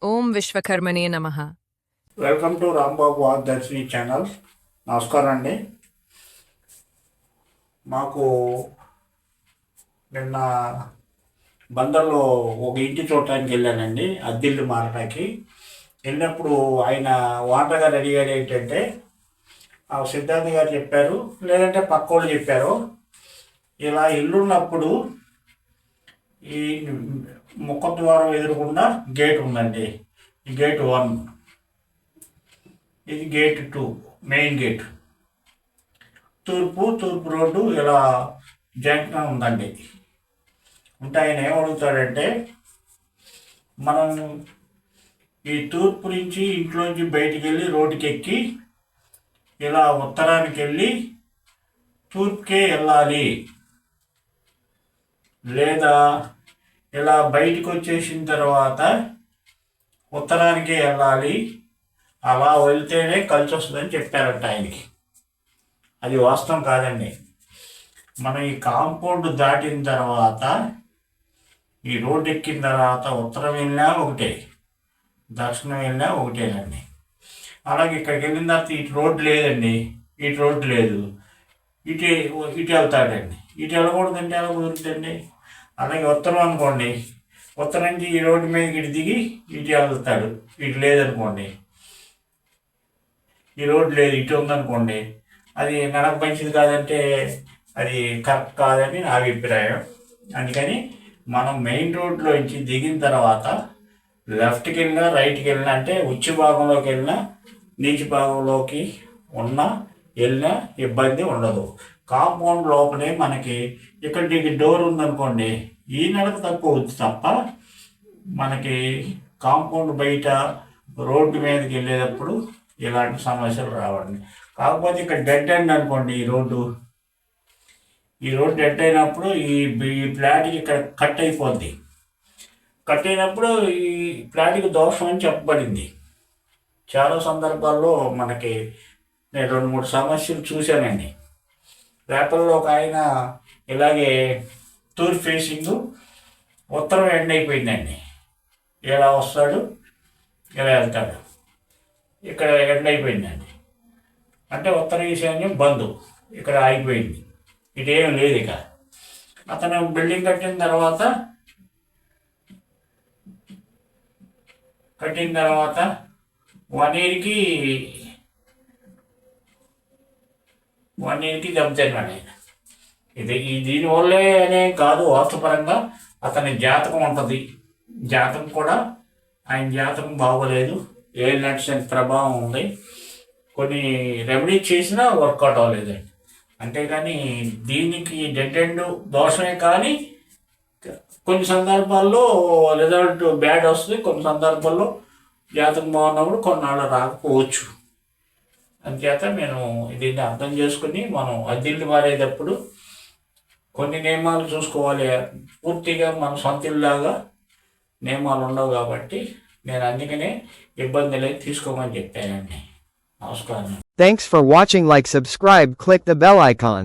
ఓం విశ్వకర్మణే నమః. Welcome to Rambabu Darshini channel. నమస్కారం అండి. మాకు నిన్న బందర్లో ఒక ఇంటి చూడటానికి వెళ్ళానండి, అద్దెల్లు మారటానికి. వెళ్ళినప్పుడు ఆయన ఓనర్ గారు అడిగారు ఏంటంటే, సిద్ధార్థ గారు చెప్పారు, లేదంటే పక్క వాళ్ళు చెప్పారు, ఇలా ఇల్లున్నప్పుడు ఈ ముఖద్వారం ఎదురుకుండా గేట్ ఉందండి. ఈ గేట్ 1, ఇది గేట్ 2, మెయిన్ గేట్. తూర్పు రోడ్డు ఇలా జంక్షన్ ఉందండి. అంటే ఆయన ఏమడుగుతాడంటే, మనం ఈ తూర్పు నుంచి ఇంట్లోంచి బయటికి వెళ్ళి రోడ్డుకి ఎక్కి ఇలా ఉత్తరానికి వెళ్ళి తూర్పుకే వెళ్ళాలి, లేదా ఇలా బయటికి వచ్చేసిన తర్వాత ఉత్తరానికే వెళ్ళాలి, అలా వెళ్తేనే కలిసి వస్తుందని చెప్పారంట ఆయనకి. అది వాస్తవం కాదండి. మనం ఈ కాంపౌండ్ దాటిన తర్వాత, ఈ రోడ్డు ఎక్కిన తర్వాత ఉత్తరం వెళ్ళినా ఒకటే, దక్షిణం వెళ్ళినా ఒకటేనండి. అలాగే ఇక్కడికి వెళ్ళిన తర్వాత ఇటు రోడ్డు లేదండి, ఇటు రోడ్డు లేదు, ఇటు ఇటు వెళ్తాడండి. ఇటు వెళ్ళకూడదంటే ఎలా కుదురుతుందండి? అలాగే ఉత్తరం అనుకోండి, ఉత్తరం నుంచి ఈ రోడ్డు మీద ఇటు దిగి ఇటు వెళ్తాడు, ఇటు లేదనుకోండి, ఈ రోడ్డు లేదు, ఇటు ఉందనుకోండి, అది నడక మంచిది కాదంటే అది కరెక్ట్ కాదని నా అభిప్రాయం. అందుకని మనం మెయిన్ రోడ్లో నుంచి దిగిన తర్వాత లెఫ్ట్కి వెళ్ళినా రైట్కి వెళ్ళినా, అంటే ఉచ్చి భాగంలోకి వెళ్ళినా నీచి భాగంలోకి వెళ్ళినా ఇబ్బంది ఉండదు. కాంపౌండ్ లోపలే మనకి ఇక్కడ డోర్ ఉందనుకోండి, ఈ నడక తక్కువ అవుతుంది తప్ప మనకి కాంపౌండ్ బయట రోడ్డు మీదకి వెళ్ళేటప్పుడు ఇలాంటి సమస్యలు రావండి. కాకపోతే ఇక్కడ డెడ్ ఎండ్ అనుకోండి, ఈ రోడ్డు డెడ్ అయినప్పుడు ఈ ఫ్లాట్కి ఇక్కడ కట్ అయిపోద్ది. కట్ అయినప్పుడు ఈ ఫ్లాట్కి దోషం అని చెప్పబడింది. చాలా సందర్భాల్లో మనకి నేను 2-3 సమస్యలు చూశానండి. పేపర్లో ఒక ఆయన ఇలాగే తూర్పు ఫేసింగ్ ఉత్తరం ఎండ్ అయిపోయిందండి, ఇలా వస్తాడు ఇలా వెళ్తాడు, ఇక్కడ ఎండ్ అయిపోయిందండి. అంటే ఉత్తర ఈశాన్యం బంద్, ఇక్కడ ఆగిపోయింది, ఇటేం లేదు. ఇక అతను బిల్డింగ్ కట్టిన తర్వాత 1 ఇయర్కి దెబ్బతిన్నాడు ఆయన. ఇది దీనివల్లే అనే కాదు, వాస్తుపరంగా అతని జాతకం ఉంటుంది. జాతకం కూడా ఆయన జాతకం బాగోలేదు, ఏలినాటి ప్రభావం ఉంది. కొన్ని రెమెడీ చేసినా వర్కౌట్ అవ్వలేదండి. అంతేకాని దీనికి డెడ్ ఎండ్ దోషమే. కానీ కొన్ని సందర్భాల్లో రిజల్ట్ బ్యాడ్ వస్తుంది, కొన్ని సందర్భాల్లో జాతకం బాగున్నప్పుడు కొన్నాళ్ళు రాకపోవచ్చు. అందుచేత నేను దీన్ని అర్థం చేసుకుని మనం అద్దెల్లు మారేటప్పుడు కొన్ని నియమాలు చూసుకోవాలి. పూర్తిగా మన సొంత ఇల్లులాగా నియమాలు ఉండవు కాబట్టి నేను అందుకనే ఇబ్బంది లేదు తీసుకోమని చెప్పానండి. నమస్కారం. Thanks for watching. Like, subscribe, click the bell icon.